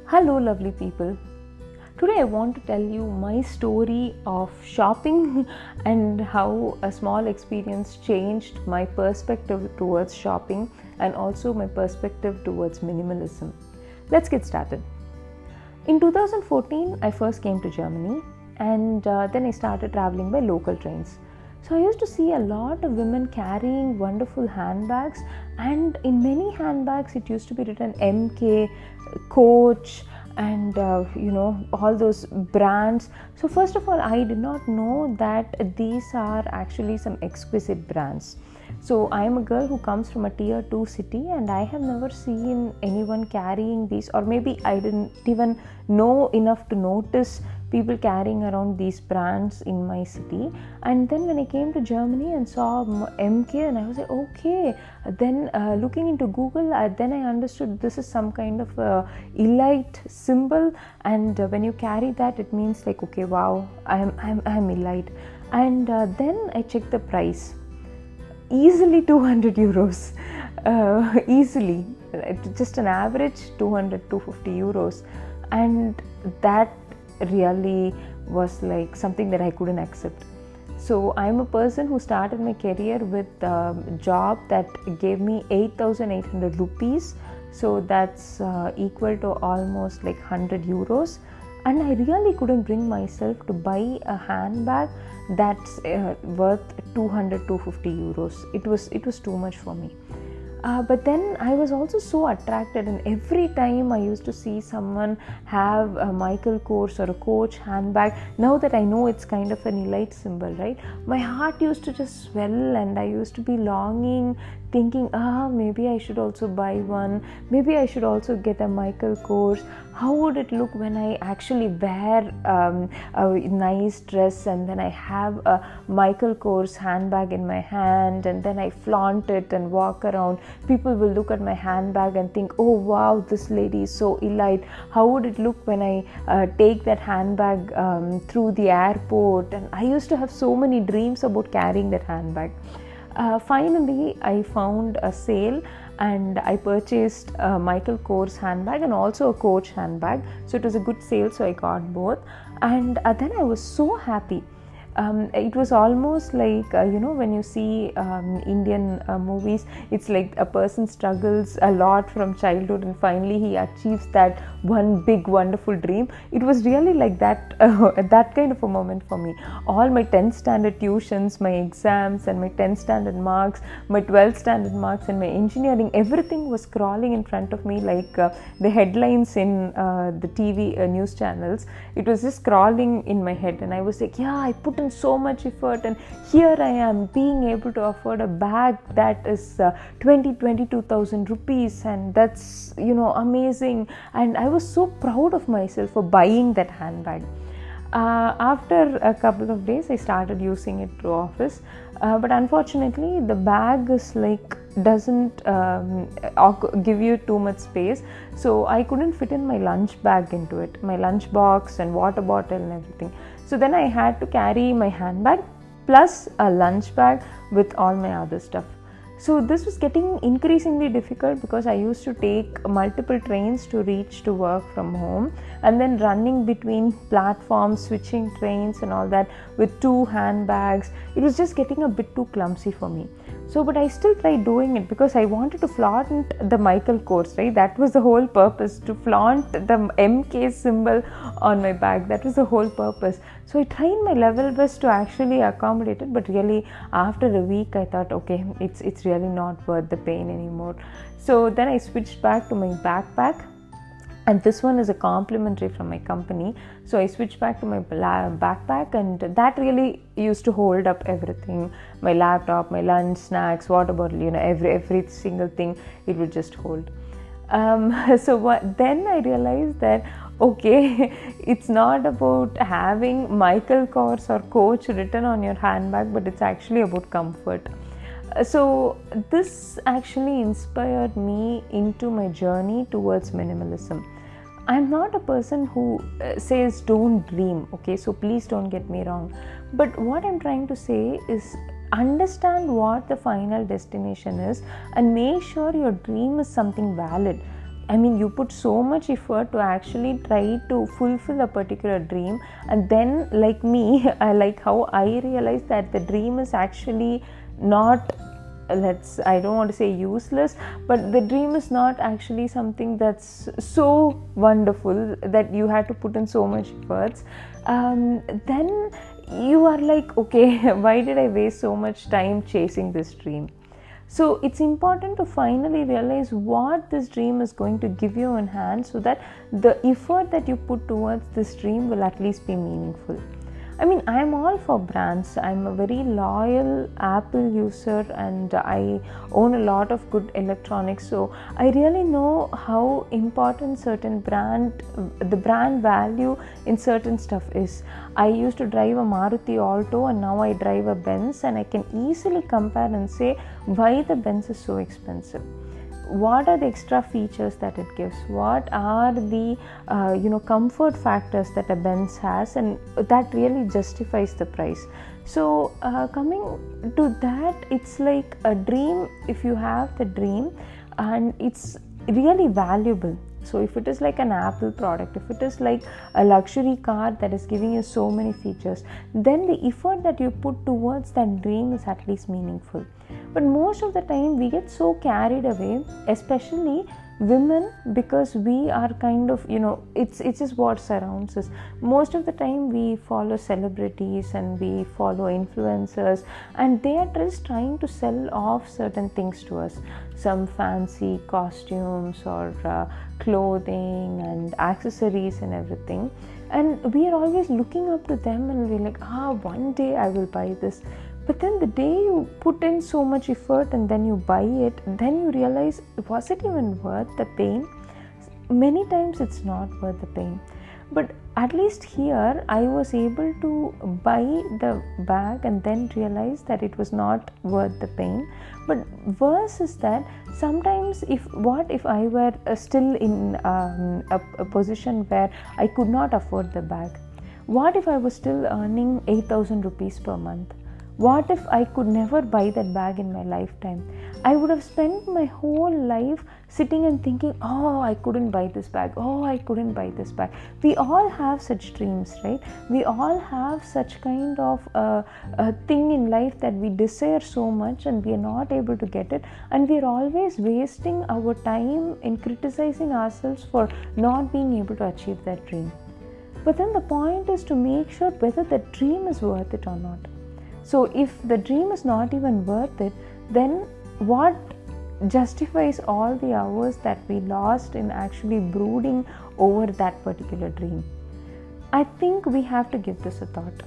Hello, lovely people. Today, I want to tell you my story of shopping and how a small experience changed my perspective towards shopping and also my perspective towards minimalism. Let's get started. In 2014, I first came to Germany and then I started traveling by local trains. So I used to see a lot of women carrying wonderful handbags, and in many handbags it used to be written MK, Coach, and all those brands. So first of all, I did not know that these are actually some exquisite brands. So I am a girl who comes from a tier 2 city, and I have never seen anyone carrying these, or maybe I didn't even know enough to notice people carrying around these brands in my city. And then when I came to Germany and saw MK, and I was like, okay. Then looking into Google, then I understood this is some kind of elite symbol, and when you carry that, it means like, okay, wow, I'm elite. And then I checked the price. Easily 200 euros, easily, just an average 200-250 euros, and that really was like something that I couldn't accept. So I'm a person who started my career with a job that gave me 8,800 rupees, so that's equal to almost like 100 euros. And I really couldn't bring myself to buy a handbag that's worth 200-250 euros. It was too much for me. But then I was also so attracted, and every time I used to see someone have a Michael Kors or a Coach handbag, now that I know it's kind of an elite symbol, right? My heart used to just swell, and I used to be longing, thinking, maybe I should also buy one. Maybe I should also get a Michael Kors. How would it look when I actually wear a nice dress, and then I have a Michael Kors handbag in my hand, and then I flaunt it and walk around. People will look at my handbag and think, oh wow, this lady is so elite. How would it look when I take that handbag through the airport? And I used to have so many dreams about carrying that handbag. Finally, I found a sale and I purchased a Michael Kors handbag and also a Coach handbag. So it was a good sale, so I got both. And then I was so happy. It was almost like, when you see Indian movies, it's like a person struggles a lot from childhood and finally he achieves that one big wonderful dream. It was really like that, that kind of a moment for me. All my 10th standard tuitions, my exams and my 10th standard marks, my 12th standard marks and my engineering, everything was crawling in front of me like the headlines in the TV news channels. It was just crawling in my head, and I was like, yeah, I put in so much effort, and here I am being able to afford a bag that is 22,000 rupees, and that's amazing. And I was so proud of myself for buying that handbag. After a couple of days, I started using it to office, but unfortunately the bag is like doesn't give you too much space, so I couldn't fit in my lunch bag into it, my lunch box and water bottle and everything. So then I had to carry my handbag plus a lunch bag with all my other stuff. So this was getting increasingly difficult because I used to take multiple trains to reach to work from home, and then running between platforms, switching trains and all that with 2 handbags. It was just getting a bit too clumsy for me. So, but I still tried doing it because I wanted to flaunt the Michael Kors, right? That was the whole purpose, to flaunt the MK symbol on my bag. That was the whole purpose. So I tried my level best to actually accommodate it, but really after a week I thought, okay, it's really not worth the pain anymore. So then I switched back to my backpack, and this one is a complimentary from my company. So I switched back to my backpack, and that really used to hold up everything, my laptop, my lunch, snacks, water bottle, every single thing it would just hold. Then I realized that, okay, it's not about having Michael Kors or Coach written on your handbag, but it's actually about comfort. So this actually inspired me into my journey towards minimalism. I'm not a person who says don't dream, okay, so please don't get me wrong. But what I'm trying to say is understand what the final destination is and make sure your dream is something valid. I mean, you put so much effort to actually try to fulfill a particular dream, and then, like me, I like how I realized that the dream is actually not, I don't want to say useless, but the dream is not actually something that's so wonderful that you had to put in so much efforts. Then you are like, okay, why did I waste so much time chasing this dream? So it's important to finally realize what this dream is going to give you in hand, so that the effort that you put towards this dream will at least be meaningful. I mean, I'm all for brands. I'm a very loyal Apple user, and I own a lot of good electronics. So I really know how important the brand value in certain stuff is. I used to drive a Maruti Alto, and now I drive a Benz, and I can easily compare and say why the Benz is so expensive. What are the extra features that it gives? What are the comfort factors that a Benz has, and that really justifies the price. So coming to that, it's like a dream. If you have the dream, and it's really valuable. So if it is like an Apple product, if it is like a luxury car that is giving you so many features, then the effort that you put towards that dream is at least meaningful. But most of the time we get so carried away, especially women, because we are kind of, it's just what surrounds us. Most of the time we follow celebrities and we follow influencers, and they are just trying to sell off certain things to us, some fancy costumes or clothing and accessories and everything, and we are always looking up to them, and we're like, one day I will buy this. But then the day you put in so much effort and then you buy it, then you realize, was it even worth the pain? Many times it's not worth the pain. But at least here I was able to buy the bag and then realize that it was not worth the pain. But worse is that sometimes if I were still in a position where I could not afford the bag? What if I was still earning 8,000 rupees per month? What if I could never buy that bag in my lifetime? I would have spent my whole life sitting and thinking, I couldn't buy this bag. I couldn't buy this bag. We all have such dreams, right? We all have such kind of a thing in life that we desire so much and we are not able to get it. And we are always wasting our time in criticizing ourselves for not being able to achieve that dream. But then the point is to make sure whether the dream is worth it or not. So if the dream is not even worth it, then what justifies all the hours that we lost in actually brooding over that particular dream? I think we have to give this a thought.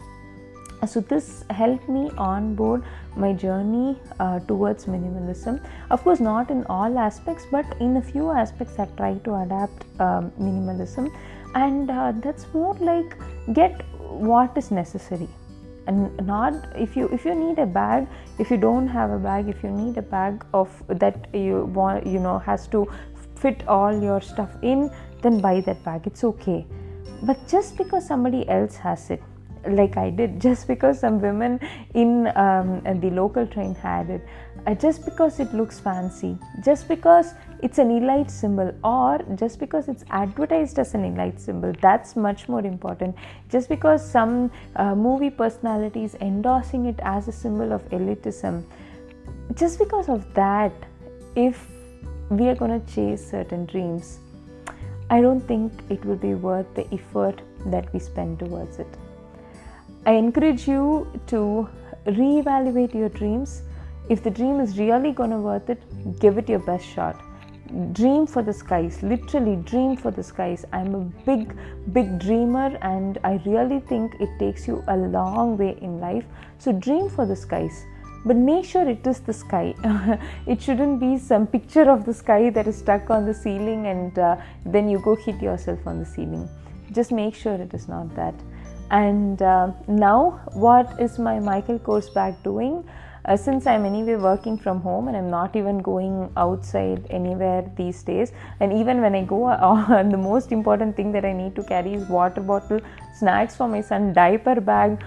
So this helped me onboard my journey towards minimalism. Of course, not in all aspects, but in a few aspects I try to adapt minimalism. And that's more like get what is necessary. And not if you need a bag, if you don't have a bag, if you need a bag of that you want, has to fit all your stuff in, then buy that bag. It's okay. But just because somebody else has it, like I did, just because some women in the local train had it, just because it looks fancy, just because it's an elite symbol, or just because it's advertised as an elite symbol, that's much more important. Just because some movie personality is endorsing it as a symbol of elitism, just because of that, if we are going to chase certain dreams, I don't think it will be worth the effort that we spend towards it. I encourage you to reevaluate your dreams. If the dream is really going to worth it, give it your best shot. Dream for the skies, literally dream for the skies. I'm a big dreamer, and I really think it takes you a long way in life. So dream for the skies, but make sure it is the sky. It shouldn't be some picture of the sky that is stuck on the ceiling and then you go hit yourself on the ceiling. Just make sure it is not that. And now what is my Michael Kors bag doing? since I'm anyway working from home and I'm not even going outside anywhere these days, and even when I go, the most important thing that I need to carry is water bottle, snacks for my son, diaper bag,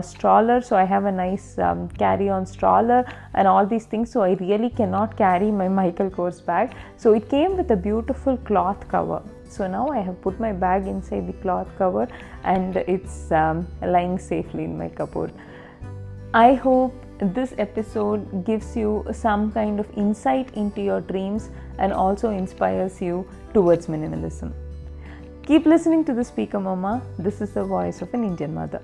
stroller, so I have a nice carry-on stroller and all these things, so I really cannot carry my Michael Kors bag. So it came with a beautiful cloth cover. So now I have put my bag inside the cloth cover and it's lying safely in my cupboard. I hope this episode gives you some kind of insight into your dreams and also inspires you towards minimalism. Keep listening to the Speaker Mama. This is the voice of an Indian mother.